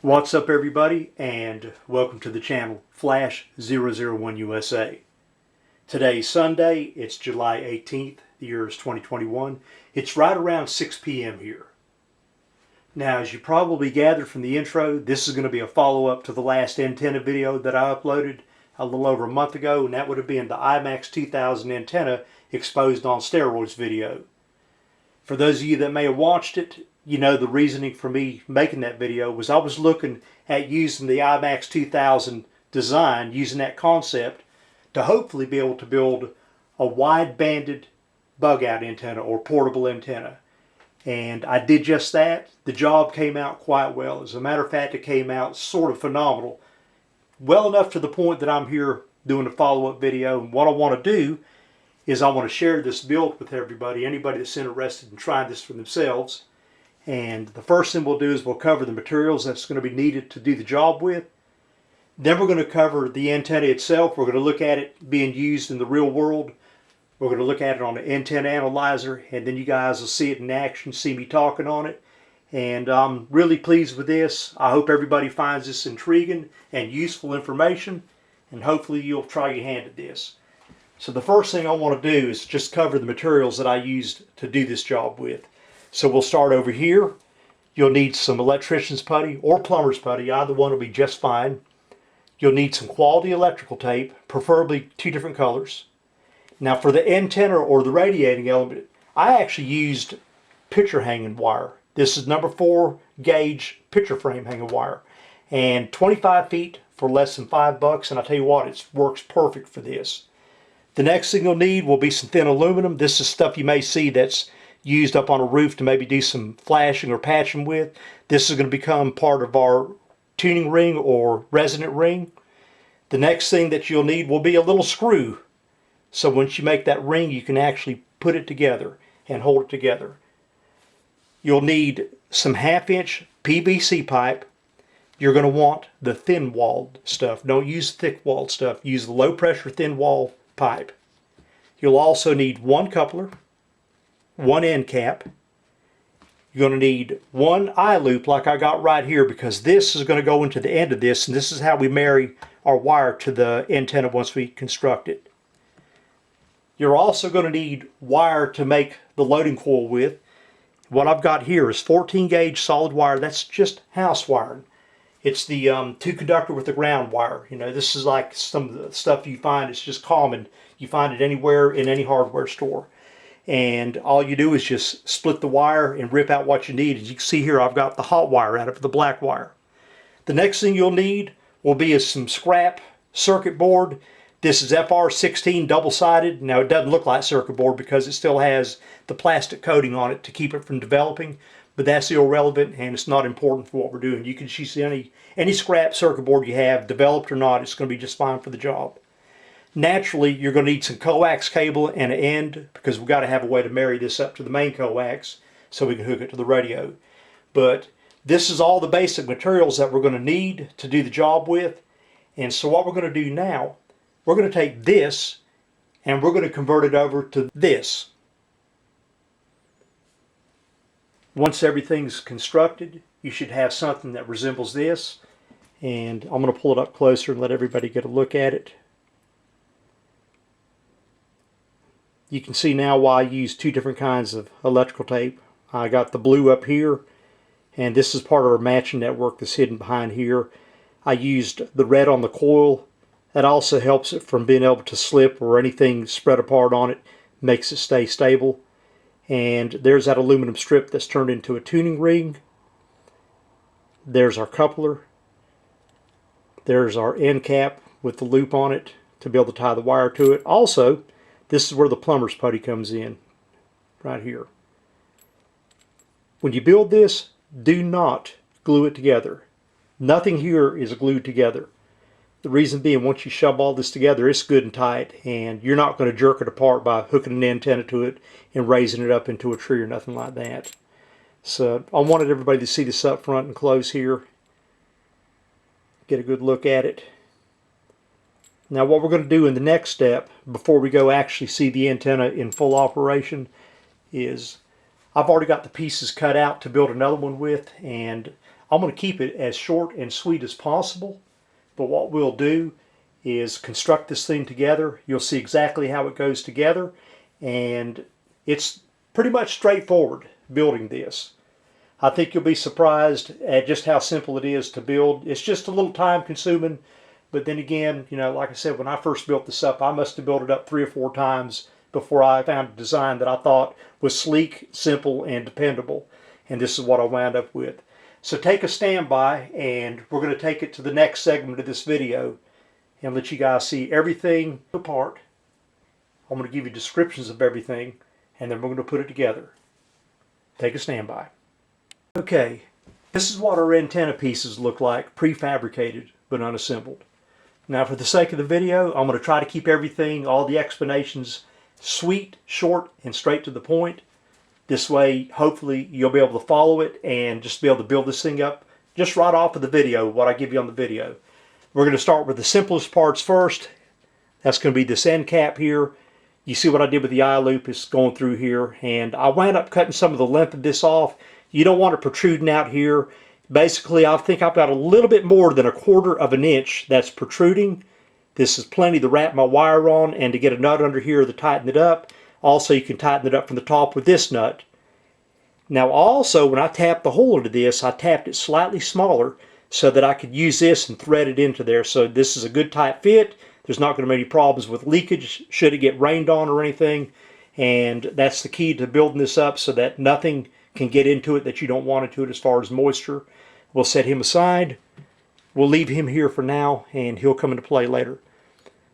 What's up everybody, and welcome to the channel Flash 001 USA. Today's Sunday, it's July 18th, the year is 2021. It's right around 6 p.m. here. Now, as you probably gathered from the intro, this is going to be a follow-up to the last antenna video that I uploaded a little over a month ago, and that would have been the IMAX 2000 Antenna Exposed on Steroids video. For those of you that may have watched it, you know the reasoning for me making that video was I was looking at using the IMAX 2000 design, using that concept to hopefully be able to build a wide-banded bug-out antenna or portable antenna. And I did just that. The job came out quite well. As a matter of fact, it came out sort of phenomenal. Well enough to the point that I'm here doing a follow-up video. And what I want to do is I want to share this build with everybody, anybody that's interested in trying this for themselves. And the first thing we'll do is we'll cover the materials that's going to be needed to do the job with. Then we're going to cover the antenna itself. We're going to look at it being used in the real world. We're going to look at it on an antenna analyzer, and then you guys will see it in action, see me talking on it. And I'm really pleased with this. I hope everybody finds this intriguing and useful information, and hopefully you'll try your hand at this. So the first thing I want to do is just cover the materials that I used to do this job with. So we'll start over here. You'll need some electrician's putty or plumber's putty. Either one will be just fine. You'll need some quality electrical tape, preferably 2 different colors. Now for the antenna or the radiating element, I actually used picture hanging wire. This is number 4 gauge picture frame hanging wire. And 25 feet for less than $5. And I'll tell you what, it works perfect for this. The next thing you'll need will be some thin aluminum. This is stuff you may see that's used up on a roof to maybe do some flashing or patching with. This is going to become part of our tuning ring or resonant ring. The next thing that you'll need will be a little screw. So once you make that ring, you can actually put it together and hold it together. You'll need some 1/2-inch PVC pipe. You're going to want the thin-walled stuff. Don't use thick-walled stuff. Use the low-pressure thin-wall pipe. You'll also need 1 coupler, 1 end cap. You're going to need 1 eye loop like I got right here, because this is going to go into the end of this, and this is how we marry our wire to the antenna once we construct it. You're also going to need wire to make the loading coil with. What I've got here is 14 gauge solid wire. That's just house wiring. It's the 2 conductor with the ground wire. You know, this is like some of the stuff you find. It's just common. You find it anywhere in any hardware store. And all you do is just split the wire and rip out what you need. As you can see here, I've got the hot wire out of the black wire. The next thing you'll need will be some scrap circuit board. This is FR16 double-sided. Now it doesn't look like circuit board because it still has the plastic coating on it to keep it from developing, but that's irrelevant and it's not important for what we're doing. You can use any scrap circuit board you have, developed or not, it's going to be just fine for the job. Naturally, you're going to need some coax cable and an end, because we've got to have a way to marry this up to the main coax so we can hook it to the radio. But this is all the basic materials that we're going to need to do the job with. And so what we're going to do now, we're going to take this and we're going to convert it over to this. Once everything's constructed, you should have something that resembles this. And I'm going to pull it up closer and let everybody get a look at it. You can see now why I use 2 different kinds of electrical tape. I got the blue up here, and this is part of our matching network that's hidden behind here. I used the red on the coil. That also helps it from being able to slip or anything spread apart on it, makes it stay stable. And there's that aluminum strip that's turned into a tuning ring. There's our coupler. There's our end cap with the loop on it to be able to tie the wire to it. Also, this is where the plumber's putty comes in, right here. When you build this, do not glue it together. Nothing here is glued together. The reason being, once you shove all this together, it's good and tight, and you're not going to jerk it apart by hooking an antenna to it and raising it up into a tree or nothing like that. So I wanted everybody to see this up front and close here. Get a good look at it. Now what we're going to do in the next step, before we go actually see the antenna in full operation, is I've already got the pieces cut out to build another one with, and I'm going to keep it as short and sweet as possible, but what we'll do is construct this thing together. You'll see exactly how it goes together, and it's pretty much straightforward building this. I think you'll be surprised at just how simple it is to build. It's just a little time consuming, but then again, you know, like I said, when I first built this up, I must have built it up 3 or 4 times before I found a design that I thought was sleek, simple, and dependable. And this is what I wound up with. So take a standby, and we're going to take it to the next segment of this video and let you guys see everything apart. I'm going to give you descriptions of everything, and then we're going to put it together. Take a standby. Okay, this is what our antenna pieces look like, prefabricated but unassembled. Now, for the sake of the video, I'm going to try to keep everything, all the explanations, sweet, short, and straight to the point. This way, hopefully, you'll be able to follow it and just be able to build this thing up just right off of the video, what I give you on the video. We're going to start with the simplest parts first. That's going to be this end cap here. You see what I did with the eye loop is going through here, and I wound up cutting some of the length of this off. You don't want it protruding out here. Basically, I think I've got a little bit more than 1/4 of an inch that's protruding. This is plenty to wrap my wire on and to get a nut under here to tighten it up. Also, you can tighten it up from the top with this nut. Now also, when I tapped the hole into this, I tapped it slightly smaller so that I could use this and thread it into there. So this is a good tight fit. There's not going to be any problems with leakage should it get rained on or anything. And that's the key to building this up, so that nothing can get into it that you don't want into it as far as moisture. We'll set him aside. We'll leave him here for now, and he'll come into play later.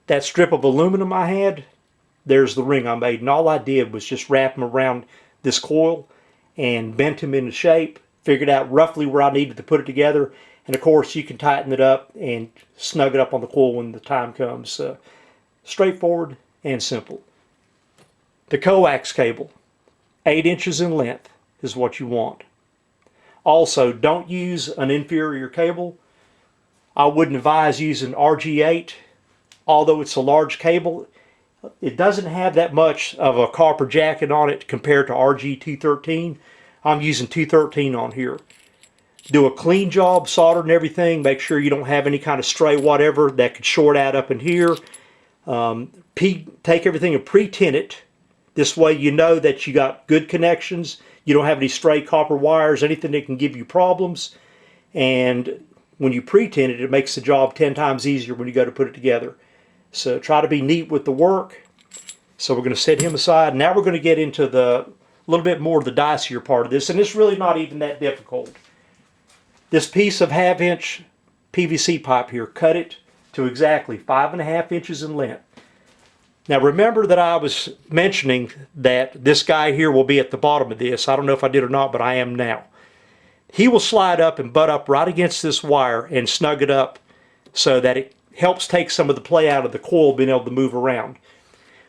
That strip of aluminum I had, there's the ring I made, and all I did was just wrap him around this coil and bent him into shape, figured out roughly where I needed to put it together, and of course you can tighten it up and snug it up on the coil when the time comes. Straightforward and simple. The coax cable, 8 inches in length is what you want. Also, don't use an inferior cable. I wouldn't advise using RG8, although it's a large cable. It doesn't have that much of a copper jacket on it compared to RG213. I'm using 213 on here. Do a clean job soldering everything. Make sure you don't have any kind of stray whatever that could short out up in here. Take everything and pre-tin it. This way you know that you got good connections. You don't have any stray copper wires, anything that can give you problems. And when you pre-tin it, it makes the job 10 times easier when you go to put it together. So try to be neat with the work. So we're going to set him aside. Now we're going to get into the little bit more of the dicier part of this, and it's really not even that difficult. This piece of 1/2 inch PVC pipe here, cut it to exactly 5.5 inches in length. Now remember that I was mentioning that this guy here will be at the bottom of this. I don't know if I did or not, but I am now. He will slide up and butt up right against this wire and snug it up so that it helps take some of the play out of the coil being able to move around.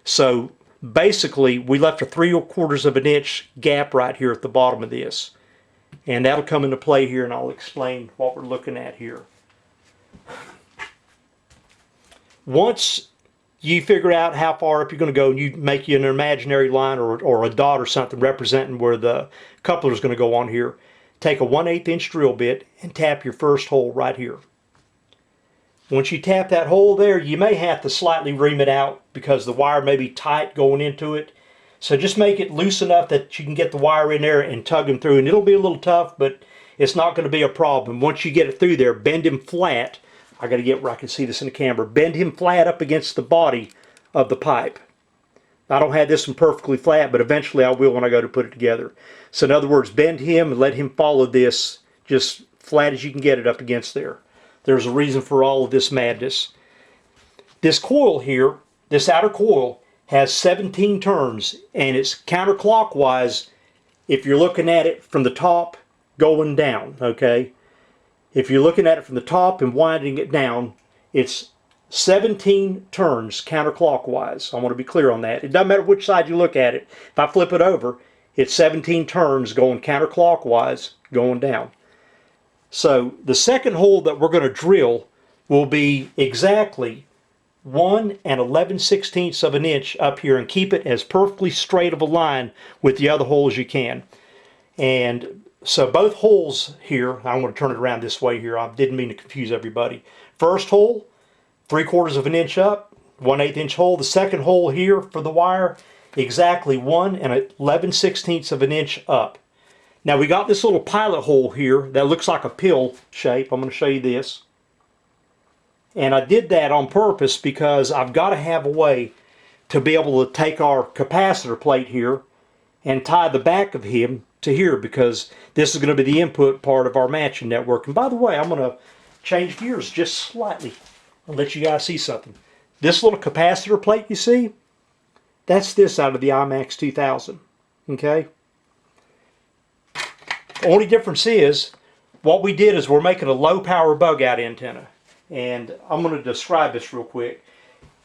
So basically we left a 3/4 of an inch gap right here at the bottom of this. And that'll come into play here, and I'll explain what we're looking at here. Once you figure out how far up you're going to go, and you make you an imaginary line or a dot or something representing where the coupler is going to go on here, take a 1/8 inch drill bit and tap your first hole right here. Once you tap that hole there, you may have to slightly ream it out because the wire may be tight going into it. So just make it loose enough that you can get the wire in there and tug them through. And it'll be a little tough, but it's not going to be a problem. Once you get it through there, bend him flat. I got to get where I can see this in the camera. Bend him flat up against the body of the pipe. I don't have this one perfectly flat, but eventually I will when I go to put it together. So in other words, bend him and let him follow this just flat as you can get it up against there. There's a reason for all of this madness. This coil here, this outer coil, has 17 turns, and it's counterclockwise if you're looking at it from the top going down, okay? If you're looking at it from the top and winding it down, it's 17 turns counterclockwise. I want to be clear on that. It doesn't matter which side you look at it. If I flip it over, it's 17 turns going counterclockwise going down. So the second hole that we're going to drill will be exactly 1 11/16 of an inch up here, and keep it as perfectly straight of a line with the other hole as you can. And So both holes here, I'm going to turn it around this way here. I didn't mean to confuse everybody. First hole, 3/4 of an inch up, 1/8 inch hole. The second hole here for the wire, exactly 1 11/16 of an inch up. Now we got this little pilot hole here that looks like a pill shape. I'm going to show you this. And I did that on purpose because I've got to have a way to be able to take our capacitor plate here and tie the back of him to here, because this is going to be the input part of our matching network. And by the way, I'm going to change gears just slightly. I'll let you guys see something. This little capacitor plate you see, that's this out of the IMAX 2000. Okay? The only difference is, what we did is we're making a low power bug out antenna. And I'm going to describe this real quick.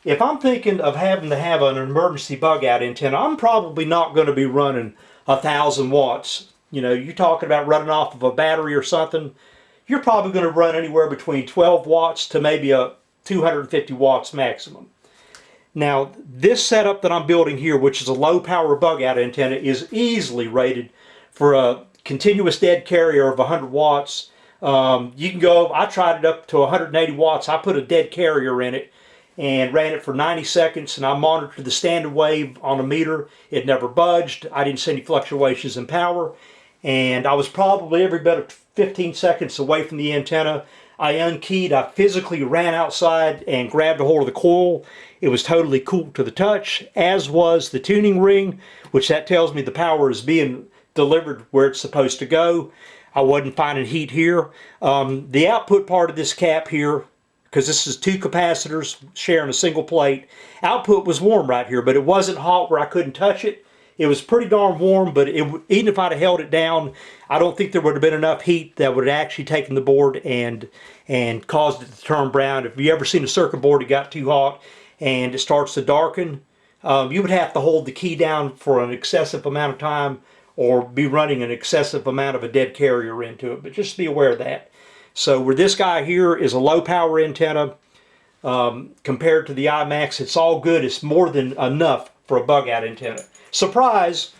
If I'm thinking of having to have an emergency bug out antenna, I'm probably not going to be running 1,000 watts. You know, you're talking about running off of a battery or something. You're probably going to run anywhere between 12 watts to maybe a 250 watts maximum. Now, this setup that I'm building here, which is a low power bug out antenna, is easily rated for a continuous dead carrier of 100 watts. You can go, I tried it up to 180 watts. I put a dead carrier in it and ran it for 90 seconds, and I monitored the standard wave on a meter. It never budged. I didn't see any fluctuations in power, and I was probably every bit of 15 seconds away from the antenna. I unkeyed, I physically ran outside and grabbed a hold of the coil. It was totally cool to the touch, as was the tuning ring, which that tells me the power is being delivered where it's supposed to go. I wasn't finding heat here. The output part of this cap here, because this is 2 capacitors sharing a single plate, output was warm right here, but it wasn't hot where I couldn't touch it. It was pretty darn warm, but even if I'd have held it down, I don't think there would have been enough heat that would have actually taken the board and caused it to turn brown. If you ever seen a circuit board that got too hot and it starts to darken, you would have to hold the key down for an excessive amount of time or be running an excessive amount of a dead carrier into it. But just be aware of that. So where this guy here is a low power antenna, compared to the IMAX, it's all good. It's more than enough for a bug out antenna. Surprise!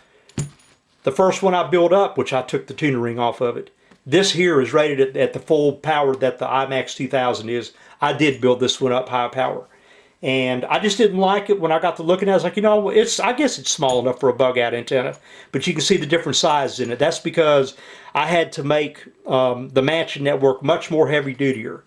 The first one I built up, which I took the tuner ring off of it, this here is rated at the full power that the IMAX 2000 is. I did build this one up high power. And I just didn't like it when I got to looking at it. I was like, you know, I guess it's small enough for a bug out antenna, but you can see the different sizes in it. That's because I had to make the matching network much more heavy dutier.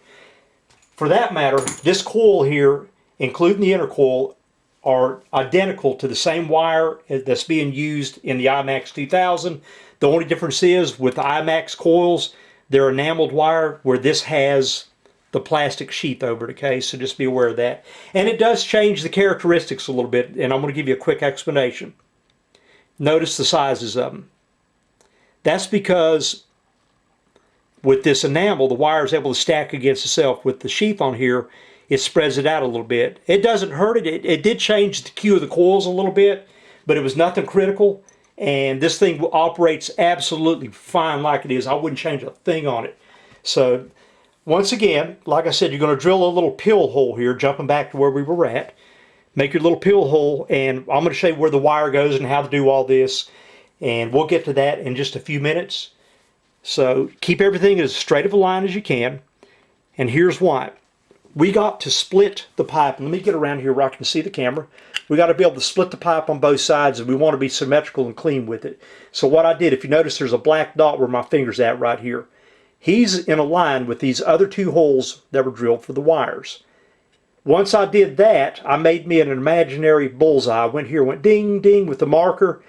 For that matter, this coil here, including the inner coil, are identical to the same wire that's being used in the IMAX 2000. The only difference is with the IMAX coils, they're enameled wire, where this has the plastic sheath over it, okay? So just be aware of that. And it does change the characteristics a little bit, and I'm going to give you a quick explanation. Notice the sizes of them. That's because with this enamel, the wire is able to stack against itself. With the sheath on here, it spreads it out a little bit. It doesn't hurt it. It did change the Q of the coils a little bit, but it was nothing critical. And this thing operates absolutely fine like it is. I wouldn't change a thing on it. So once again, like I said, you're going to drill a little pill hole here, jumping back to where we were at. Make your little pill hole, and I'm going to show you where the wire goes and how to do all this. And we'll get to that in just a few minutes. So keep everything as straight of a line as you can. And here's why. We got to split the pipe. Let me get around here where I can see the camera. We got to be able to split the pipe on both sides, and we want to be symmetrical and clean with it. So what I did, if you notice, there's a black dot where my finger's at right here. He's in a line with these other 2 holes that were drilled for the wires. Once I did that, I made me an imaginary bullseye. I went here, went ding, ding with the marker,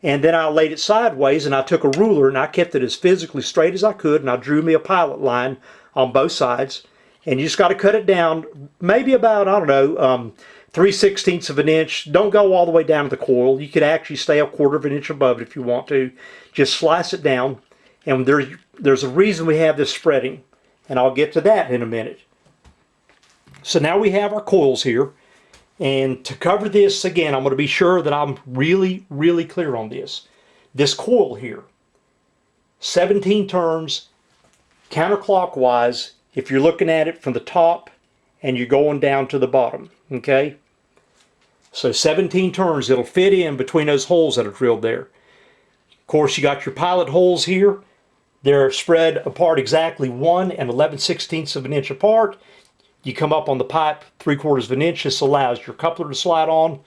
and then I laid it sideways, and I took a ruler, and I kept it as physically straight as I could, and I drew me a pilot line on both sides. And you just got to cut it down, maybe about, I don't know, 3/16 of an inch. Don't go all the way down to the coil. You could actually stay a 1/4 of an inch above it if you want to. Just slice it down, and there's a reason we have this spreading, and I'll get to that in a minute. So now we have our coils here, and to cover this again, I'm going to be sure that I'm really, really clear on this. This coil here, 17 turns counterclockwise if you're looking at it from the top and you're going down to the bottom, okay? So 17 turns, it'll fit in between those holes that are drilled there. Of course, you got your pilot holes here. They're spread apart exactly 1 and 11/16 of an inch apart. You come up on the pipe 3/4 of an inch. This allows your coupler to slide on.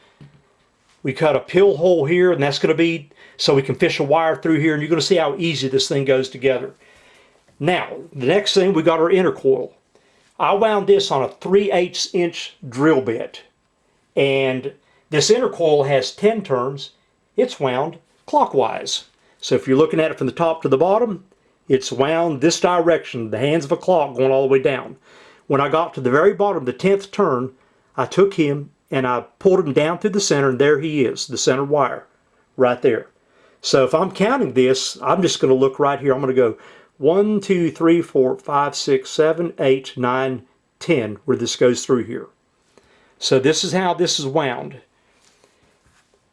We cut a pill hole here, and that's going to be so we can fish a wire through here, and you're going to see how easy this thing goes together. Now, the next thing, we got our intercoil. I wound this on a 3/8 inch drill bit, and this intercoil has 10 turns. It's wound clockwise. So if you're looking at it from the top to the bottom, it's wound this direction, the hands of a clock going all the way down. When I got to the very bottom, the 10th turn, I took him and I pulled him down through the center, and there he is, the center wire, right there. So if I'm counting this, I'm just going to look right here. I'm going to go 1, 2, 3, 4, 5, 6, 7, 8, 9, 10, where this goes through here. So this is how this is wound.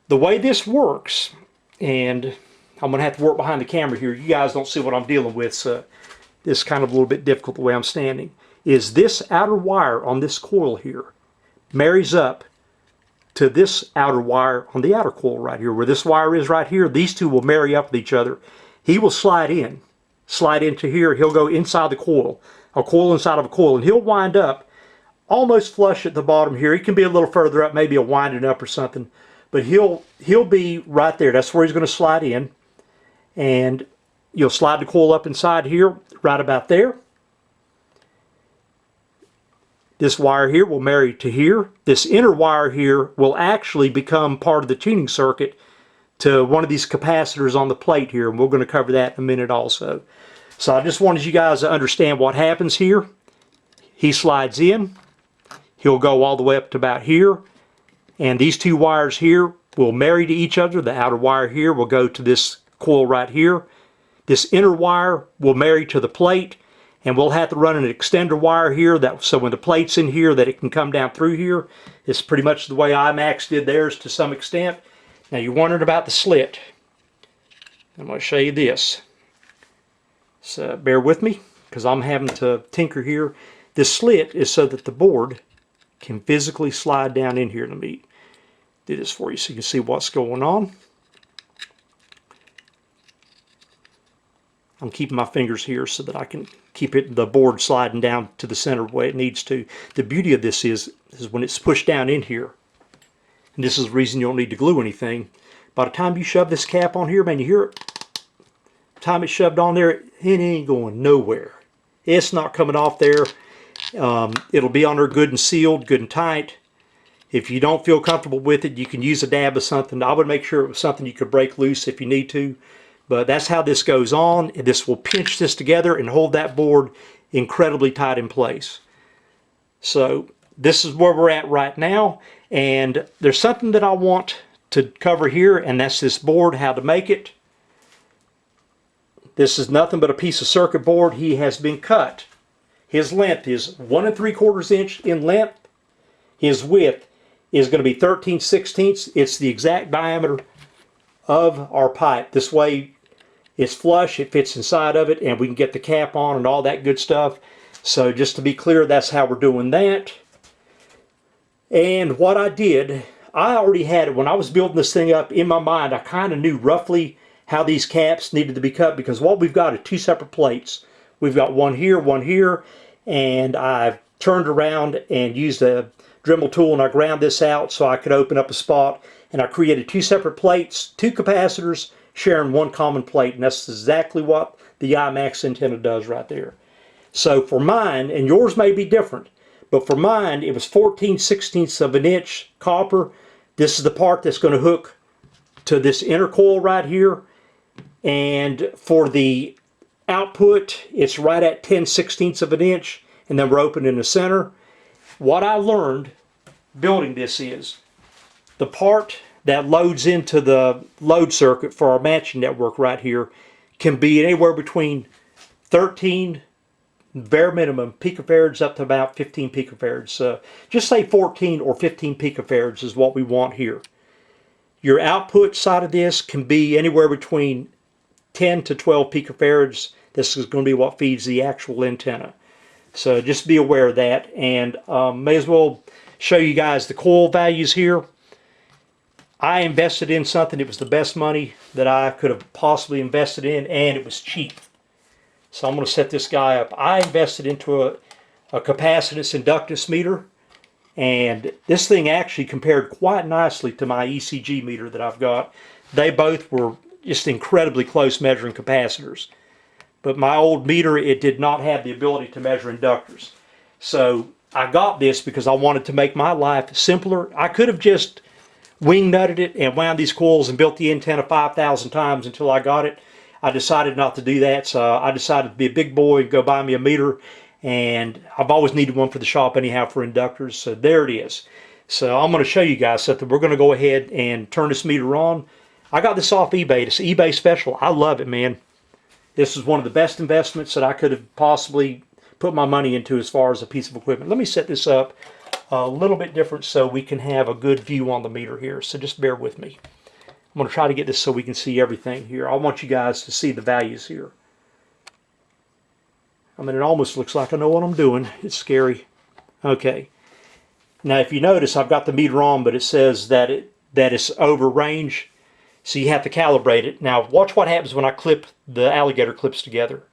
The way this works, and I'm going to have to work behind the camera here. You guys don't see what I'm dealing with, so this is kind of a little bit difficult the way I'm standing, is this outer wire on this coil here marries up to this outer wire on the outer coil right here. Where this wire is right here, these two will marry up with each other. He will slide into here. He'll go inside the coil, a coil inside of a coil, and he'll wind up almost flush at the bottom here. He can be a little further up, maybe a winding up or something, but he'll be right there. That's where he's going to slide in, and you'll slide the coil up inside here, right about there. This wire here will marry to here. This inner wire here will actually become part of the tuning circuit to one of these capacitors on the plate here, and we're going to cover that in a minute also. So I just wanted you guys to understand what happens here. He slides in. He'll go all the way up to about here, and these two wires here will marry to each other. The outer wire here will go to this coil right here. This inner wire will marry to the plate, and we'll have to run an extender wire here so when the plate's in here that it can come down through here. It's pretty much the way IMAX did theirs to some extent. Now you're wondering about the slit. I'm going to show you this. So bear with me because I'm having to tinker here. This slit is so that the board can physically slide down in here. Let me do this for you so you can see what's going on. I'm keeping my fingers here so that I can keep the board sliding down to the center the way it needs to. The beauty of this is when it's pushed down in here, and this is the reason you don't need to glue anything. By the time you shove this cap on here, man, you hear it. By the time it's shoved on there, it ain't going nowhere. It's not coming off there. It'll be on there good and sealed, good and tight. If you don't feel comfortable with it, you can use a dab of something. I would make sure it was something you could break loose if you need to. But that's how this goes on. This will pinch this together and hold that board incredibly tight in place. So this is where we're at right now. And there's something that I want to cover here, and that's this board, how to make it. This is nothing but a piece of circuit board. He has been cut. His length is 1 3/4 inch in length. His width is going to be 13/16. It's the exact diameter of our pipe. This way it's flush, it fits inside of it, and we can get the cap on and all that good stuff. So just to be clear, that's how we're doing that. And what I did, I already had it when I was building this thing up in my mind. I kind of knew roughly how these caps needed to be cut, because what we've got are two separate plates. We've got one here, and I've turned around and used a Dremel tool, and I ground this out so I could open up a spot, and I created two separate plates, two capacitors sharing one common plate, and that's exactly what the IMAX antenna does right there. So for mine, and yours may be different, but for mine it was 14/16 of an inch copper. This is the part that's going to hook to this inner coil right here, and for the output it's right at 10/16 of an inch, and then we're open in the center. What I learned building this is the part that loads into the load circuit for our matching network right here can be anywhere between 13 bare minimum picofarads up to about 15 picofarads. So just say 14 or 15 picofarads is what we want here. Your output side of this can be anywhere between 10 to 12 picofarads. This is going to be what feeds the actual antenna. So just be aware of that, and may as well show you guys the coil values here. I invested in something. It was the best money that I could have possibly invested in, and it was cheap. So I'm going to set this guy up. I invested into a capacitance inductance meter, and this thing actually compared quite nicely to my ECG meter that I've got. They both were just incredibly close measuring capacitors. But my old meter, it did not have the ability to measure inductors. So I got this because I wanted to make my life simpler. I could have just wing nutted it and wound these coils and built the antenna 5,000 times until I got it. I decided not to do that, so I decided to be a big boy and go buy me a meter. And I've always needed one for the shop anyhow for inductors, so there it is. So I'm going to show you guys something. We're going to go ahead and turn this meter on. I got this off eBay. It's eBay special. I love it, man. This is one of the best investments that I could have possibly put my money into as far as a piece of equipment. Let me set this up a little bit different so we can have a good view on the meter here. So just bear with me. I'm going to try to get this so we can see everything here. I want you guys to see the values here. I mean, it almost looks like I know what I'm doing. It's scary. Okay. Now, if you notice, I've got the meter on, but it says that it's over range. So you have to calibrate it. Now, watch what happens when I clip the alligator clips together.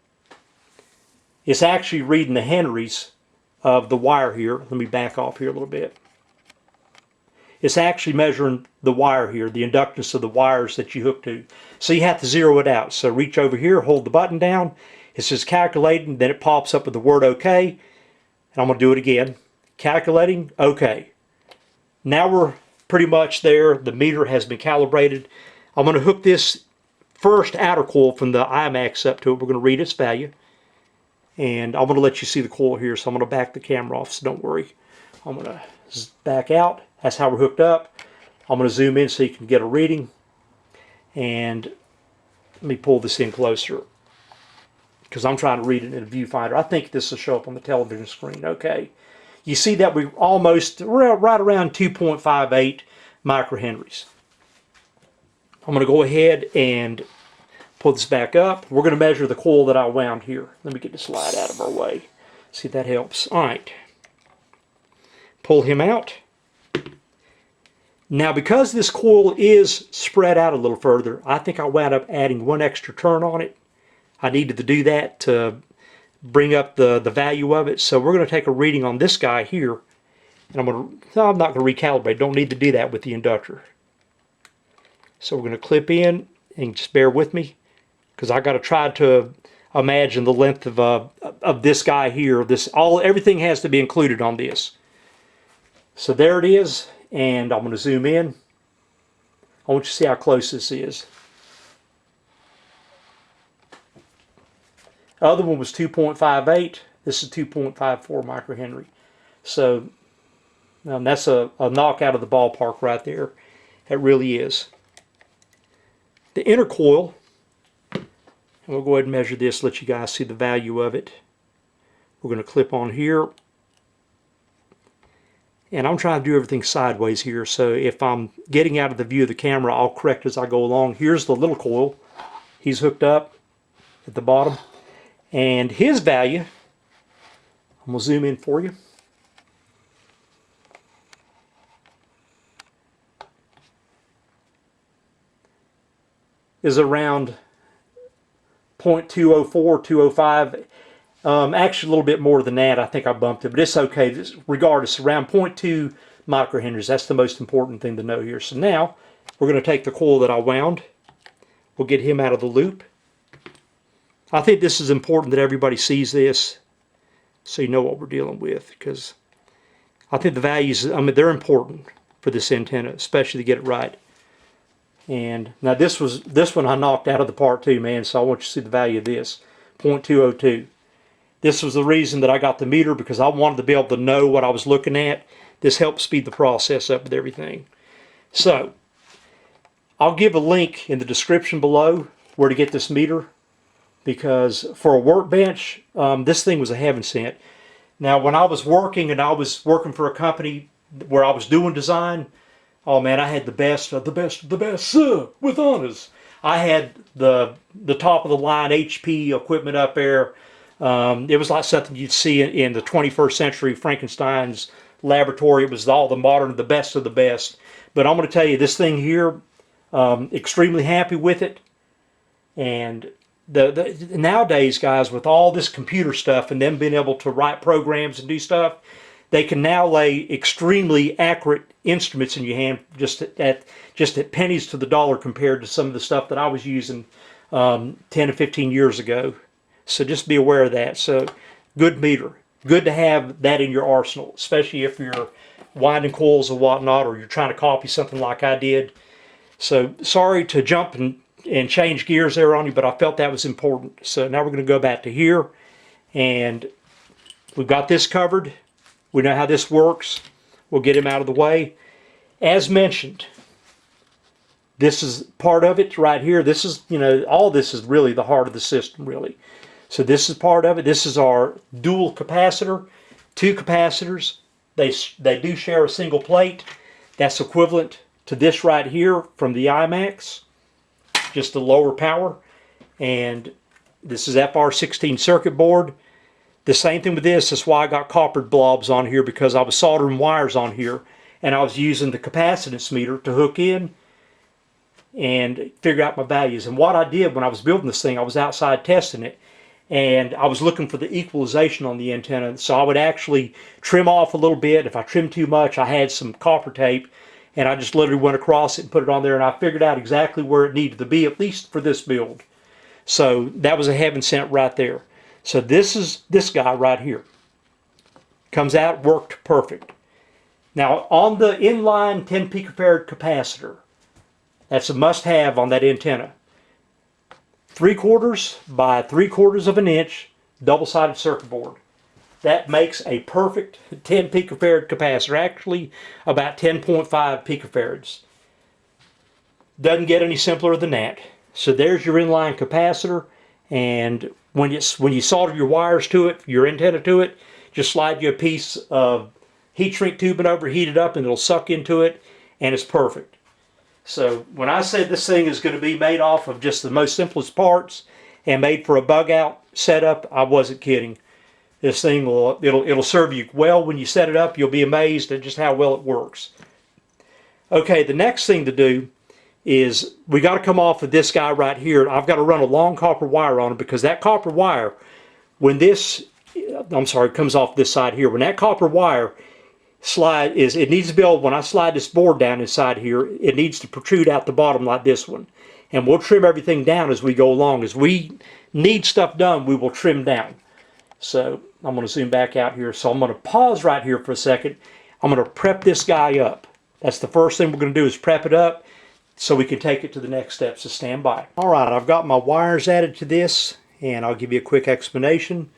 It's actually reading the henries of the wire here. Let me back off here a little bit. It's actually measuring the wire here, the inductance of the wires that you hook to. So you have to zero it out. So reach over here, hold the button down. It says calculating, then it pops up with the word OK. And I'm going to do it again. Calculating, OK. Now we're pretty much there. The meter has been calibrated. I'm going to hook this first outer coil from the IMAX up to it. We're going to read its value. And I'm going to let you see the coil here, so I'm going to back the camera off, so don't worry. I'm going to back out. That's how we're hooked up. I'm going to zoom in so you can get a reading. And let me pull this in closer, because I'm trying to read it in a viewfinder. I think this will show up on the television screen. Okay. You see that we're right around 2.58 microhenries. I'm going to go ahead and pull this back up. We're going to measure the coil that I wound here. Let me get this light out of our way. See if that helps. All right. Pull him out. Now, because this coil is spread out a little further, I think I wound up adding one extra turn on it. I needed to do that to bring up the value of it. So we're going to take a reading on this guy here. And I'm not going to recalibrate. Don't need to do that with the inductor. So we're going to clip in, and just bear with me, because I got to try to imagine the length of this guy here. Everything has to be included on this. So there it is, and I'm going to zoom in. I want you to see how close this is. The other one was 2.58. This is 2.54 microhenry. So that's a knockout of the ballpark right there. It really is. The inner coil, and we'll go ahead and measure this, let you guys see the value of it. We're going to clip on here. And I'm trying to do everything sideways here, so if I'm getting out of the view of the camera, I'll correct as I go along. Here's the little coil. He's hooked up at the bottom. And his value, I'm going to zoom in for you. Is around 0.204, 205. Actually, a little bit more than that. I think I bumped it, but it's okay. Regardless, around 0.2 microhenries. That's the most important thing to know here. So now, we're going to take the coil that I wound. We'll get him out of the loop. I think this is important that everybody sees this, so you know what we're dealing with, because I think the values, they're important for this antenna, especially to get it right. And now this one I knocked out of the park too, man, so I want you to see the value of this, 0.202. This was the reason that I got the meter, because I wanted to be able to know what I was looking at. This helps speed the process up with everything. So, I'll give a link in the description below where to get this meter, because for a workbench, this thing was a heaven sent. Now, when I was working, and I was working for a company where I was doing design, oh man, I had the best with honors. I had the top of the line HP equipment up there. It was like something you'd see in the 21st century Frankenstein's laboratory. It was all the modern, the best of the best. But I'm going to tell you, this thing here, extremely happy with it. And nowadays, guys, with all this computer stuff and them being able to write programs and do stuff, they can now lay extremely accurate instruments in your hand just at pennies to the dollar compared to some of the stuff that I was using 10 to 15 years ago. So just be aware of that. So good meter. Good to have that in your arsenal, especially if you're winding coils or whatnot, or you're trying to copy something like I did. So sorry to jump and change gears there on you, but I felt that was important. So now we're going to go back to here, and we've got this covered. We know how this works. We'll get him out of the way. As mentioned, this is part of it right here. This is, all this is really the heart of the system, really. So this is part of it. This is our dual capacitor, two capacitors. They do share a single plate. That's equivalent to this right here from the IMAX, just the lower power. And this is FR16 circuit board. The same thing with this. That's why I got copper blobs on here, because I was soldering wires on here, and I was using the capacitance meter to hook in and figure out my values. And what I did when I was building this thing, I was outside testing it, and I was looking for the equalization on the antenna. So I would actually trim off a little bit. If I trimmed too much, I had some copper tape, and I just literally went across it and put it on there, and I figured out exactly where it needed to be, at least for this build. So that was a heaven sent right there. So this is this guy right here. Comes out, worked perfect. Now on the inline 10 picofarad capacitor, that's a must-have on that antenna. 3/4 by 3/4 of an inch double-sided circuit board. That makes a perfect 10 picofarad capacitor, actually about 10.5 picofarads. Doesn't get any simpler than that. So there's your inline capacitor, and when you solder your wires to it, your antenna to it, just slide you a piece of heat shrink tubing over, heat it up, and it'll suck into it, and it's perfect. So when I said this thing is going to be made off of just the most simplest parts and made for a bug out setup, I wasn't kidding. This thing it'll serve you well when you set it up. You'll be amazed at just how well it works. Okay, the next thing to do is we got to come off of this guy right here. I've got to run a long copper wire on it, because that copper wire, when this, comes off this side here, when that copper wire it needs to be able, when I slide this board down inside here, it needs to protrude out the bottom like this one. And we'll trim everything down as we go along. As we need stuff done, we will trim down. So I'm going to zoom back out here. So I'm going to pause right here for a second. I'm going to prep this guy up. That's the first thing we're going to do, is prep it up so we can take it to the next steps. So stand by. All right, I've got my wires added to this, and I'll give you a quick explanation.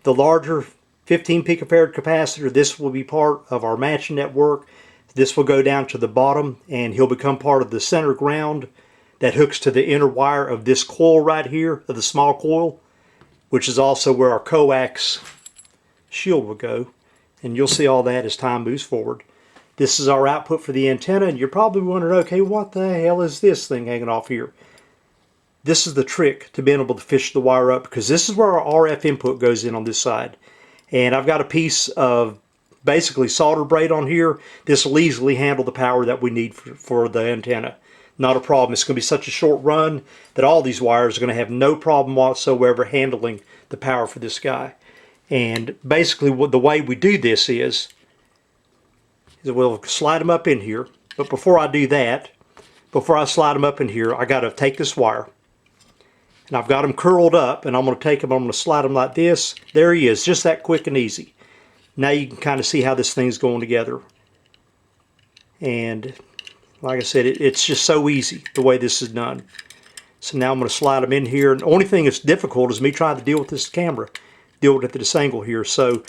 The larger 15 picofarad capacitor, this will be part of our matching network. This will go down to the bottom, and he'll become part of the center ground that hooks to the inner wire of this coil right here, of the small coil, which is also where our coax shield will go. And you'll see all that as time moves forward. This is our output for the antenna, and you're probably wondering, okay, what the hell is this thing hanging off here? This is the trick to being able to fish the wire up, because this is where our RF input goes in on this side. And I've got a piece of basically solder braid on here. This will easily handle the power that we need for the antenna. Not a problem. It's going to be such a short run that all these wires are going to have no problem whatsoever handling the power for this guy. And basically the way we do this is we'll slide them up in here. But before I do that, before I slide them up in here, I got to take this wire. And I've got them curled up, and I'm going to take them, I'm going to slide them like this. There he is, just that quick and easy. Now you can kind of see how this thing's going together. And like I said, it's just so easy the way this is done. So now I'm going to slide them in here. And the only thing that's difficult is me trying to deal with this camera, deal with it at this angle here. So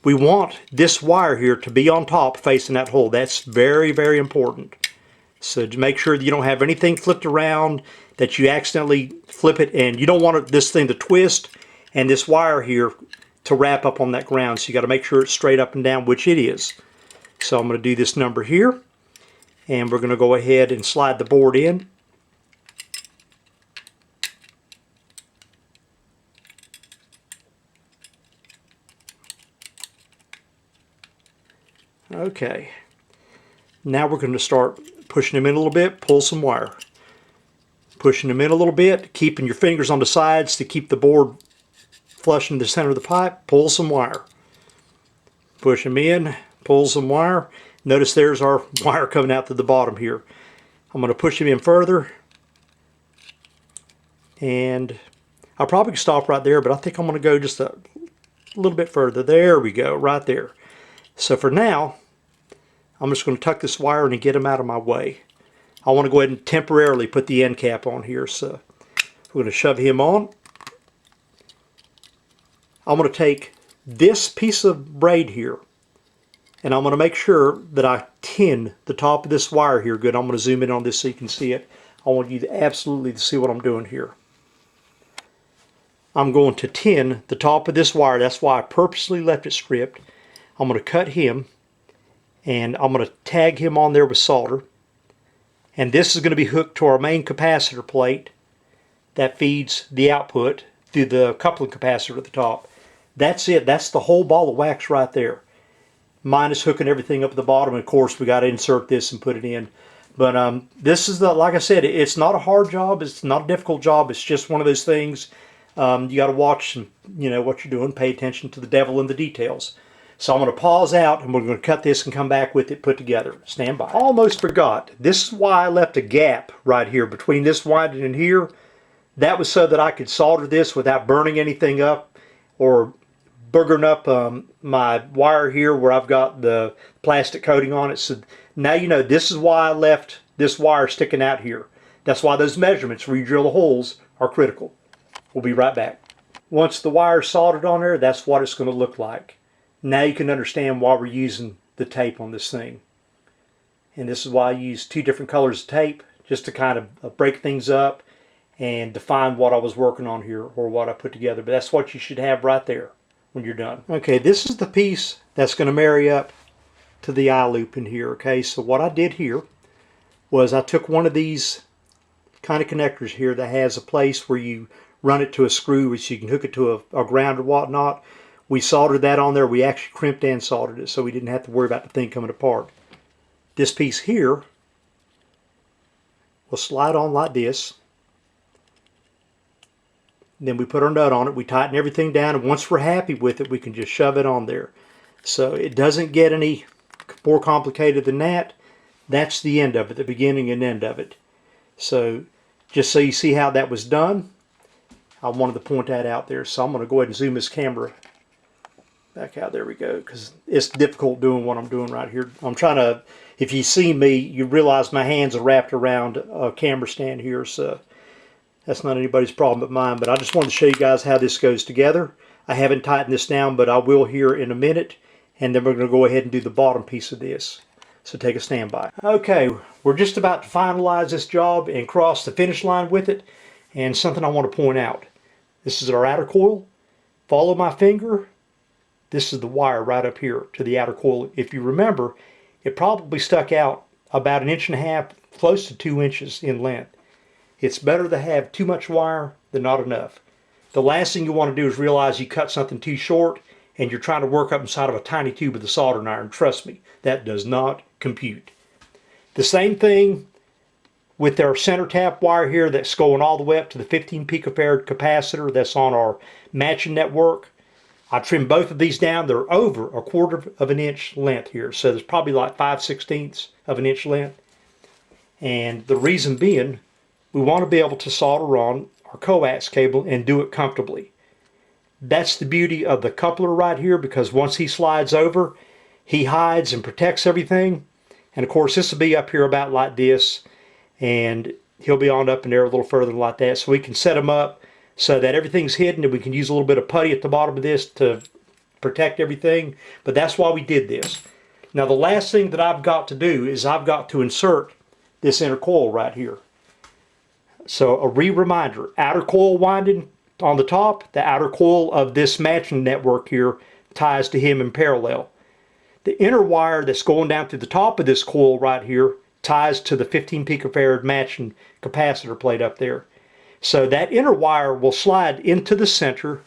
we want this wire here to be on top facing that hole. That's very, very important. So to make sure that you don't have anything flipped around, that you accidentally flip it, and you don't want this thing to twist and this wire here to wrap up on that ground. So you got to make sure it's straight up and down, which it is. So I'm going to do this number here, and we're going to go ahead and slide the board in. Okay, now we're going to start pushing them in a little bit, pull some wire. Pushing them in a little bit, keeping your fingers on the sides to keep the board flush in the center of the pipe. Pull some wire. Push them in, pull some wire. Notice there's our wire coming out to the bottom here. I'm going to push them in further. And I'll probably stop right there, but I think I'm going to go just a little bit further. There we go, right there. So for now, I'm just going to tuck this wire in and get them out of my way. I want to go ahead and temporarily put the end cap on here. So we're going to shove him on. I'm going to take this piece of braid here, and I'm going to make sure that I tin the top of this wire here good. I'm going to zoom in on this so you can see it. I want you to absolutely see what I'm doing here. I'm going to tin the top of this wire. That's why I purposely left it stripped. I'm going to cut him, and I'm going to tag him on there with solder. And this is going to be hooked to our main capacitor plate that feeds the output through the coupling capacitor at the top. That's it. That's the whole ball of wax right there. Minus hooking everything up at the bottom. And of course, we got to insert this and put it in. But this is like I said, it's not a hard job. It's not a difficult job. It's just one of those things you got to watch and what you're doing. Pay attention to the devil in the details. So I'm going to pause out and we're going to cut this and come back with it put together. Stand by. Almost forgot. This is why I left a gap right here between this winding and here. That was so that I could solder this without burning anything up or boogering up my wire here where I've got the plastic coating on it. So now you know this is why I left this wire sticking out here. That's why those measurements where you drill the holes are critical. We'll be right back. Once the wire's soldered on there, that's what it's going to look like. Now you can understand why we're using the tape on this thing. And this is why I use two different colors of tape, just to kind of break things up and define what I was working on here or what I put together. But that's what you should have right there when you're done. Okay, this is the piece that's going to marry up to the eye loop in here. Okay, so what I did here was I took one of these kind of connectors here that has a place where you run it to a screw which you can hook it to a ground or whatnot. We soldered that on there. We actually crimped and soldered it so we didn't have to worry about the thing coming apart. This piece here will slide on like this. Then we put our nut on it. We tighten everything down, and once we're happy with it, we can just shove it on there. So it doesn't get any more complicated than that. That's the end of it, the beginning and end of it. So just so you see how that was done, I wanted to point that out there. So I'm going to go ahead and zoom this camera back out. There we go, because it's difficult doing what I'm doing right here. I'm trying to, if you see me, you realize my hands are wrapped around a camera stand here, so that's not anybody's problem but mine. But I just wanted to show you guys how this goes together. I haven't tightened this down, but I will here in a minute, and then we're going to go ahead and do the bottom piece of this. So take a standby. Okay, we're just about to finalize this job and cross the finish line with it. And something I want to point out. This is our outer coil. Follow my finger. This is the wire right up here to the outer coil. If you remember, it probably stuck out about 1.5 inches, close to 2 inches in length. It's better to have too much wire than not enough. The last thing you want to do is realize you cut something too short and you're trying to work up inside of a tiny tube with a soldering iron. Trust me, that does not compute. The same thing with our center tap wire here that's going all the way up to the 15 picofarad capacitor that's on our matching network. I trimmed both of these down. They're over 1/4 of an inch length here. So there's probably like 5/16 of an inch length. And the reason being, we want to be able to solder on our coax cable and do it comfortably. That's the beauty of the coupler right here, because once he slides over, he hides and protects everything. And of course, this will be up here about like this. And he'll be on up in there a little further like that. So we can set him up so that everything's hidden, and we can use a little bit of putty at the bottom of this to protect everything. But that's why we did this. Now the last thing that I've got to do is I've got to insert this inner coil right here. So a reminder, outer coil winding on the top, the outer coil of this matching network here ties to him in parallel. The inner wire that's going down through the top of this coil right here ties to the 15 picofarad matching capacitor plate up there. So that inner wire will slide into the center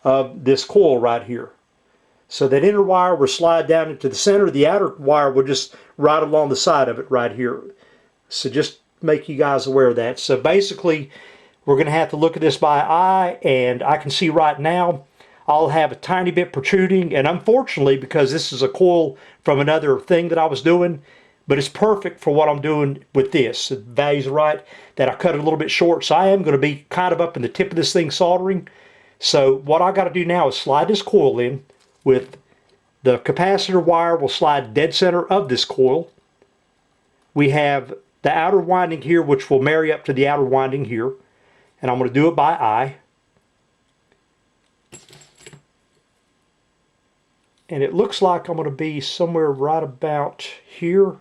of this coil right here. So that inner wire will slide down into the center. The outer wire will just ride along the side of it right here. So just make you guys aware of that. So basically, we're going to have to look at this by eye, and I can see right now I'll have a tiny bit protruding, and unfortunately, because this is a coil from another thing that I was doing, but it's perfect for what I'm doing with this. The values are right, that I cut it a little bit short, so I am going to be kind of up in the tip of this thing soldering. So what I got to do now is slide this coil in with the capacitor wire will slide dead center of this coil. We have the outer winding here, which will marry up to the outer winding here, and I'm going to do it by eye. And it looks like I'm going to be somewhere right about here.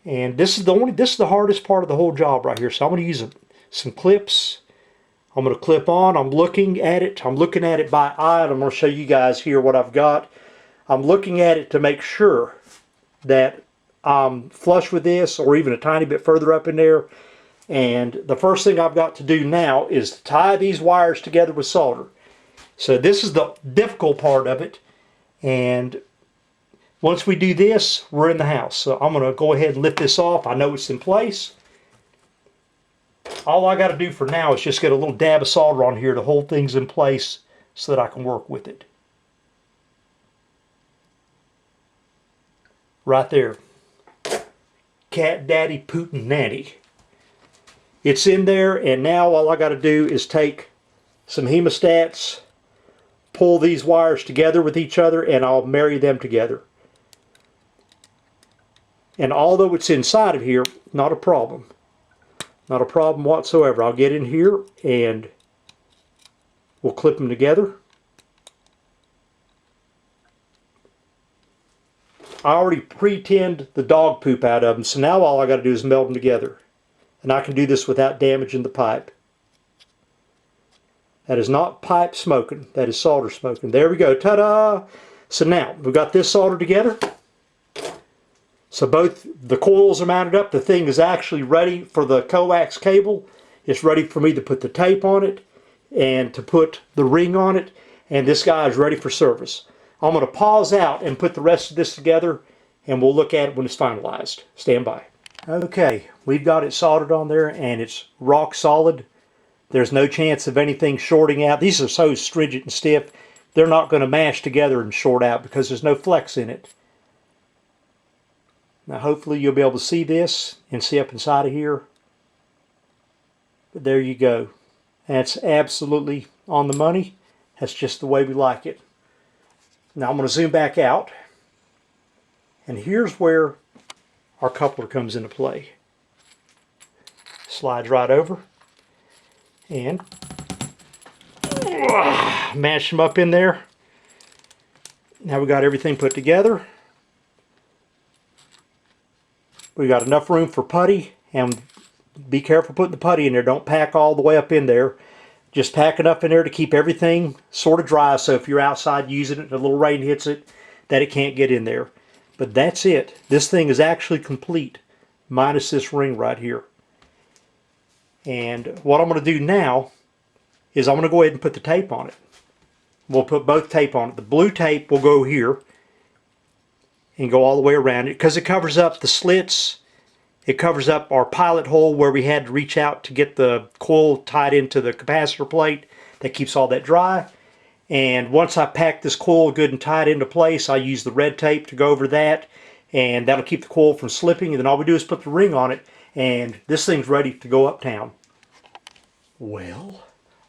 And this is the hardest part of the whole job right here. So I'm going to use some clips. I'm going to clip on. I'm looking at it. I'm looking at it by eye, and I'm going to show you guys here what I've got. I'm looking at it to make sure that I'm flush with this, or even a tiny bit further up in there. And the first thing I've got to do now is tie these wires together with solder. So this is the difficult part of it. And once we do this, we're in the house. So I'm going to go ahead and lift this off. I know it's in place. All I got to do for now is just get a little dab of solder on here to hold things in place so that I can work with it. Right there. Cat Daddy Putin Nanny. It's in there, and now all I got to do is take some hemostats, pull these wires together with each other, and I'll marry them together. And although it's inside of here, not a problem. Not a problem whatsoever. I'll get in here and we'll clip them together. I already pre-tinned the dog poop out of them, so now all I got to do is meld them together. And I can do this without damaging the pipe. That is not pipe smoking, that is solder smoking. There we go, ta-da! So now, we've got this soldered together. So both the coils are mounted up. The thing is actually ready for the coax cable. It's ready for me to put the tape on it and to put the ring on it. And this guy is ready for service. I'm going to pause out and put the rest of this together, and we'll look at it when it's finalized. Stand by. Okay, we've got it soldered on there, and it's rock solid. There's no chance of anything shorting out. These are so stringent and stiff, they're not going to mash together and short out because there's no flex in it. Now hopefully you'll be able to see this and see up inside of here. But there you go. That's absolutely on the money. That's just the way we like it. Now I'm going to zoom back out. And here's where our coupler comes into play. Slides right over. And mash them up in there. Now we got everything put together. We got enough room for putty, and be careful putting the putty in there. Don't pack all the way up in there. Just pack enough in there to keep everything sort of dry, so if you're outside using it and a little rain hits it, that it can't get in there. But that's it. This thing is actually complete, minus this ring right here. And what I'm going to do now is I'm going to go ahead and put the tape on it. We'll put both tape on it. The blue tape will go here and go all the way around it because it covers up the slits. It covers up our pilot hole where we had to reach out to get the coil tied into the capacitor plate. That keeps all that dry. And once I pack this coil good and tied into place, I use the red tape to go over that, and that'll keep the coil from slipping. And then all we do is put the ring on it, and this thing's ready to go uptown. Well,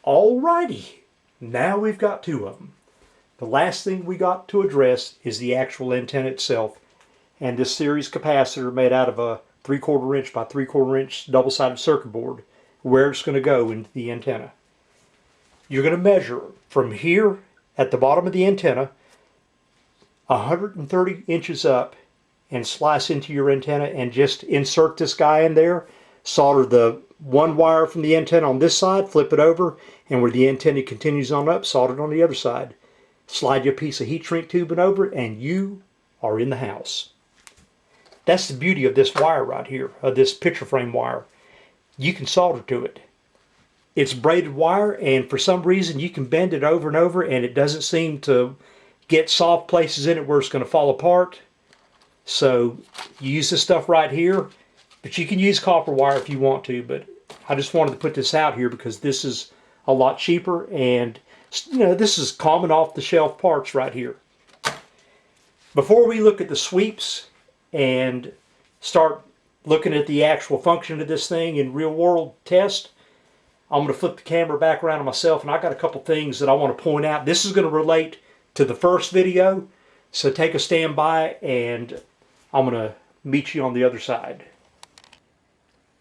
alrighty. Now we've got two of them. The last thing we got to address is the actual antenna itself, and this series capacitor made out of a 3/4 inch by 3/4 inch double-sided circuit board, where it's going to go into the antenna. You're going to measure from here at the bottom of the antenna 130 inches up and slice into your antenna and just insert this guy in there. Solder the one wire from the antenna on this side, flip it over, and where the antenna continues on up, solder it on the other side. Slide your piece of heat shrink tubing over it, and you are in the house. That's the beauty of this wire right here, of this picture frame wire. You can solder to it. It's braided wire, and for some reason you can bend it over and over, and it doesn't seem to get soft places in it where it's going to fall apart. So you use this stuff right here, But you can use copper wire if you want to, but I just wanted to put this out here because this is a lot cheaper, and you know, this is common off-the-shelf parts right here. Before we look at the sweeps and start looking at the actual function of this thing in real-world test, I'm going to flip the camera back around to myself, and I got a couple things that I want to point out. This is going to relate to the first video, so take a stand by, and I'm going to meet you on the other side.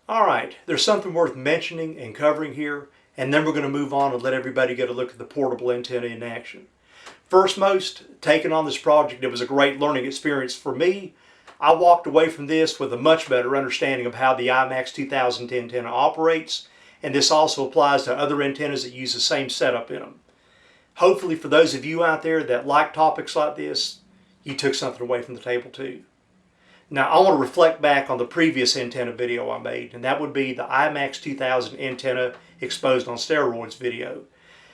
Alright, there's something worth mentioning and covering here, and then we're going to move on and let everybody get a look at the portable antenna in action. First most, taking on this project, it was a great learning experience for me. I walked away from this with a much better understanding of how the IMAX 2000 antenna operates, and this also applies to other antennas that use the same setup in them. Hopefully for those of you out there that like topics like this, you took something away from the table too. Now I want to reflect back on the previous antenna video I made, and that would be the IMAX 2000 Antenna Exposed on Steroids video.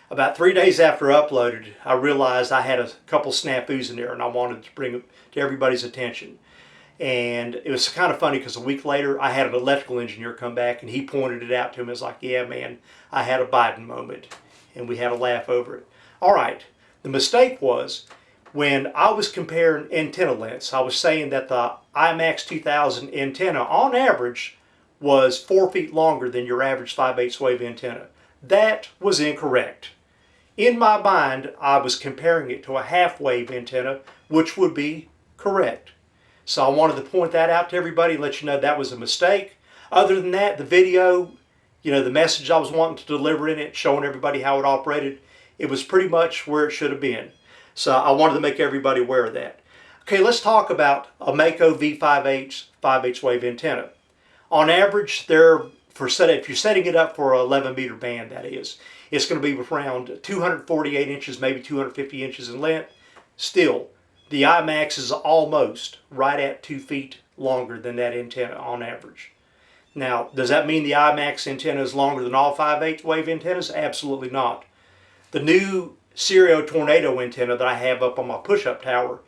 About 3 days after I uploaded, I realized I had a couple snafus in there, and I wanted to bring it to everybody's attention. And it was kind of funny because a week later I had an electrical engineer come back, and he pointed it out to me. It was like, yeah man, I had a Biden moment, and we had a laugh over it. Alright, the mistake was when I was comparing antenna lengths, I was saying that the IMAX 2000 antenna on average was 4 feet longer than your average 5/8 wave antenna. That was incorrect. In my mind, I was comparing it to a half wave antenna, which would be correct. So I wanted to point that out to everybody and let you know that was a mistake. Other than that, the video, you know, the message I was wanting to deliver in it, showing everybody how it operated, it was pretty much where it should have been. So I wanted to make everybody aware of that. Okay, let's talk about a Mako V5H 5/8 wave antenna. On average, if you're setting it up for an 11 meter band, that is, it's going to be around 248 inches, maybe 250 inches in length. Still, the IMAX is almost right at 2 feet longer than that antenna on average. Now, does that mean the IMAX antenna is longer than all 5/8 wave antennas? Absolutely not. The new Stereo Tornado antenna that I have up on my push-up tower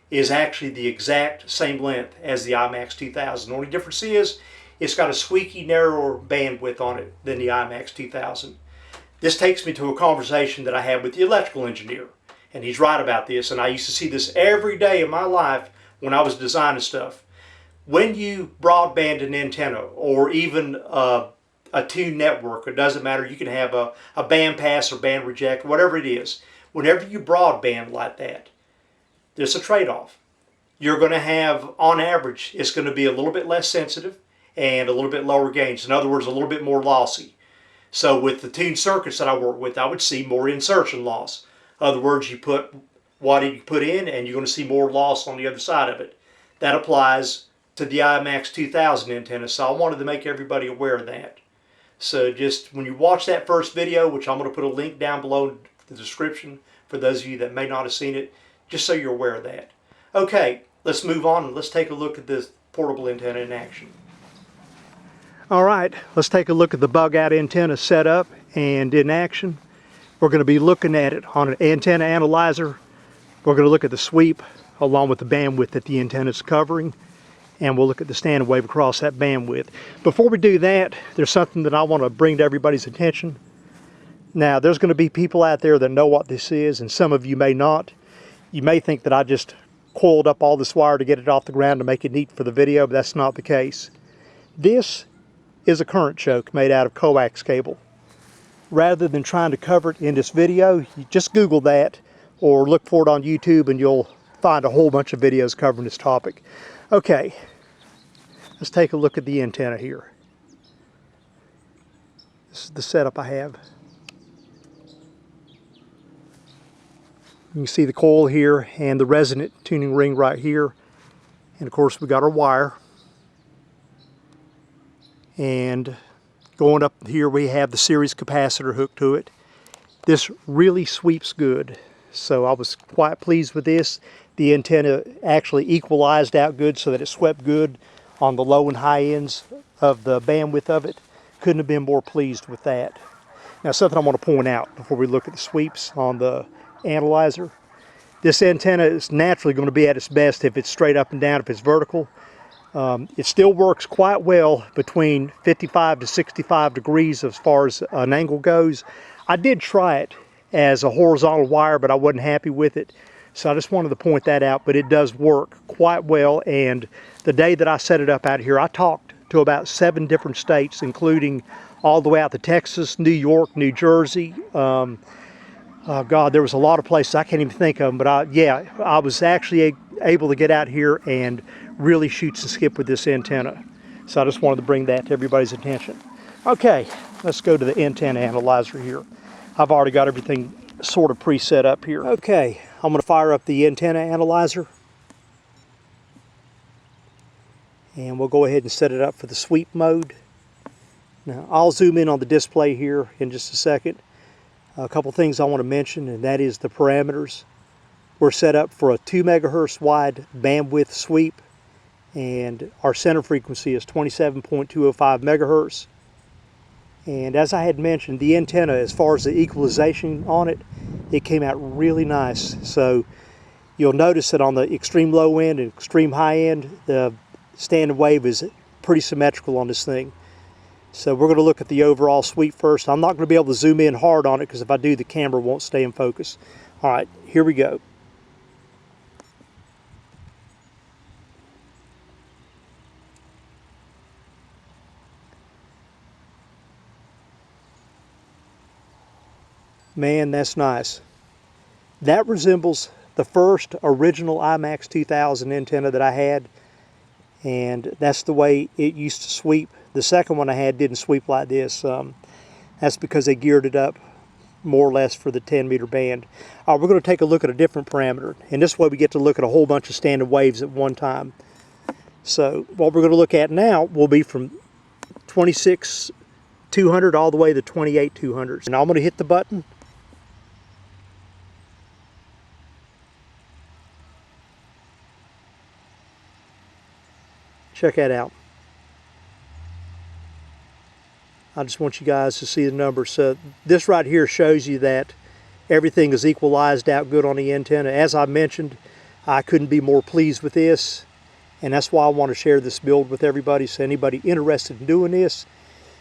is actually the exact same length as the IMAX 2000. The only difference is it's got a squeaky narrower bandwidth on it than the IMAX 2000. This takes me to a conversation that I had with the electrical engineer, and he's right about this, and I used to see this every day of my life when I was designing stuff. When you broadband an antenna, or even a tuned network, it doesn't matter, you can have a band pass or band reject, whatever it is. Whenever you broadband like that, there's a trade-off. You're going to have, on average, it's going to be a little bit less sensitive and a little bit lower gains. In other words, a little bit more lossy. So with the tuned circuits that I work with, I would see more insertion loss. In other words, you put what you put in and you're going to see more loss on the other side of it. That applies to the IMAX 2000 antenna, so I wanted to make everybody aware of that. So just when you watch that first video, which I'm going to put a link down below in the description for those of you that may not have seen it, just so you're aware of that. Okay, let's move on and let's take a look at this portable antenna in action. Alright, let's take a look at the bug out antenna setup and in action. We're going to be looking at it on an antenna analyzer. We're going to look at the sweep along with the bandwidth that the antenna is covering, and we'll look at the standard wave across that bandwidth. Before we do that, there's something that I want to bring to everybody's attention. Now, there's going to be people out there that know what this is, and some of you may not. You may think that I just coiled up all this wire to get it off the ground to make it neat for the video, but that's not the case. This is a current choke made out of coax cable. Rather than trying to cover it in this video, you just Google that or look for it on YouTube and you'll find a whole bunch of videos covering this topic. Okay, let's take a look at the antenna here. This is the setup I have. You can see the coil here and the resonant tuning ring right here. And of course we got our wire. And going up here we have the series capacitor hooked to it. This really sweeps good. So I was quite pleased with this. The antenna actually equalized out good so that it swept good on the low and high ends of the bandwidth of it. Couldn't have been more pleased with that. Now something I want to point out before we look at the sweeps on the analyzer. This antenna is naturally going to be at its best if it's straight up and down, if it's vertical. It still works quite well between 55 to 65 degrees as far as an angle goes. I did try it as a horizontal wire, but I wasn't happy with it. So I just wanted to point that out, but it does work quite well. And the day that I set it up out here, I talked to about 7 different states, including all the way out to Texas, New York, New Jersey. Oh God, there was a lot of places I can't even think of them, but I was actually able to get out here and really shoot and skip with this antenna. So I just wanted to bring that to everybody's attention. Okay, let's go to the antenna analyzer here. I've already got everything sort of preset up here. Okay, I'm going to fire up the antenna analyzer. And we'll go ahead and set it up for the sweep mode. Now, I'll zoom in on the display here in just a second. A couple things I want to mention, and that is the parameters. We're set up for a 2 megahertz wide bandwidth sweep, and our center frequency is 27.205 megahertz. And as I had mentioned, the antenna, as far as the equalization on it, it came out really nice. So you'll notice that on the extreme low end and extreme high end, the standing wave is pretty symmetrical on this thing. So we're going to look at the overall sweep first. I'm not going to be able to zoom in hard on it because if I do, the camera won't stay in focus. All right, here we go. Man, that's nice. That resembles the first original IMAX 2000 antenna that I had, and that's the way it used to sweep. The second one I had didn't sweep like this. That's because they geared it up more or less for the 10-meter band. We're going to take a look at a different parameter, and this way we get to look at a whole bunch of standing waves at one time. So what we're going to look at now will be from 26,200 all the way to 28,200. And I'm going to hit the button. Check that out. I just want you guys to see the numbers. So this right here shows you that everything is equalized out good on the antenna. As I mentioned, I couldn't be more pleased with this, and that's why I want to share this build with everybody. So anybody interested in doing this,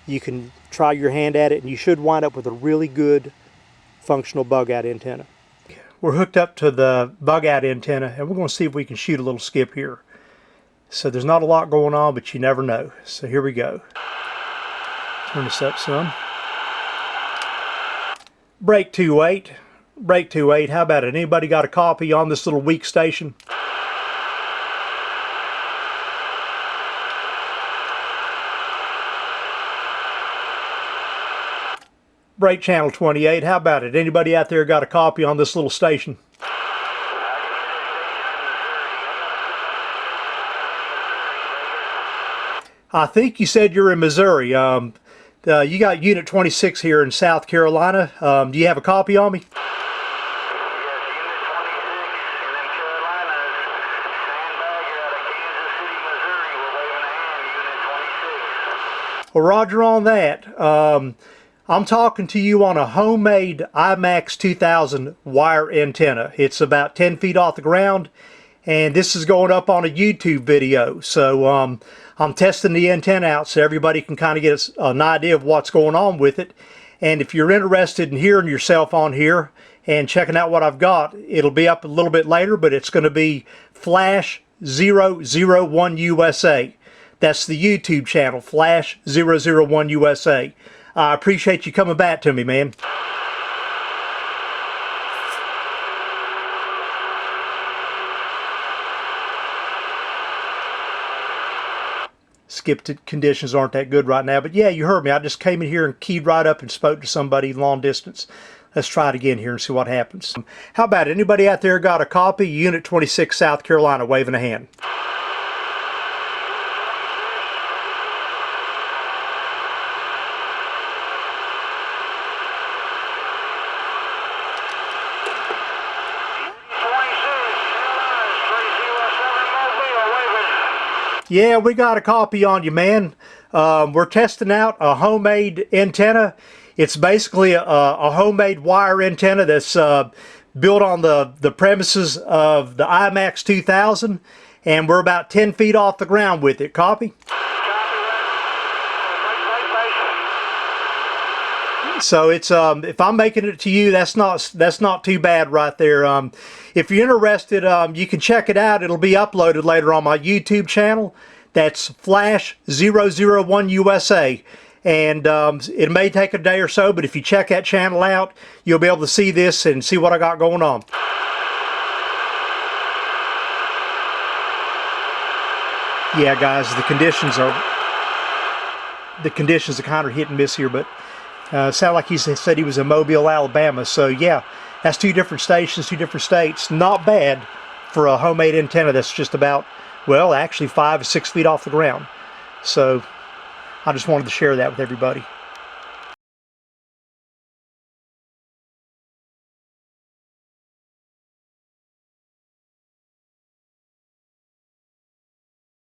you can try your hand at it, and you should wind up with a really good functional bug out antenna. We're hooked up to the bug out antenna, and we're going to see if we can shoot a little skip here. So there's not a lot going on, but you never know. So here we go. Turn this up some. Break 2.8. Break 2.8. How about it? Anybody got a copy on this little weak station? Break channel 28. How about it? Anybody out there got a copy on this little station? I think you said you're in Missouri. You got Unit 26 here in South Carolina. Do you have a copy on me? Yes, Unit 26 in them Carolinas. Sandbagger out of Kansas City, Missouri. We're waving a hand, Unit 26. Well, roger on that. I'm talking to you on a homemade IMAX 2000 wire antenna. It's about 10 feet off the ground, and this is going up on a YouTube video. So I'm testing the antenna out so everybody can kind of get an idea of what's going on with it. And if you're interested in hearing yourself on here and checking out what I've got, it'll be up a little bit later, but it's going to be Flash 001 USA. That's the YouTube channel, Flash 001 USA. I appreciate you coming back to me, man. Skip conditions aren't that good right now, but yeah, you heard me. I just came in here and keyed right up and spoke to somebody long distance. Let's try it again here and see what happens. How about it? Anybody out there got a copy? Unit 26, South Carolina, waving a hand. Yeah, we got a copy on you, man. We're testing out a homemade antenna. It's basically a homemade wire antenna that's built on the premises of the IMAX 2000. and we're about 10 feet off the ground with it. Copy? So it's if I'm making it to you, that's not too bad right there. If you're interested, you can check it out. It'll be uploaded later on my YouTube channel. That's Flash 001 USA, and it may take a day or so, but if you check that channel out, you'll be able to see this and see what I got going on. Yeah, guys, the conditions are kind of hit and miss here, but sound like he said he was in Mobile, Alabama. So yeah, that's 2 different stations, 2 different states. Not bad for a homemade antenna that's just about, well, actually 5 or 6 feet off the ground. So I just wanted to share that with everybody.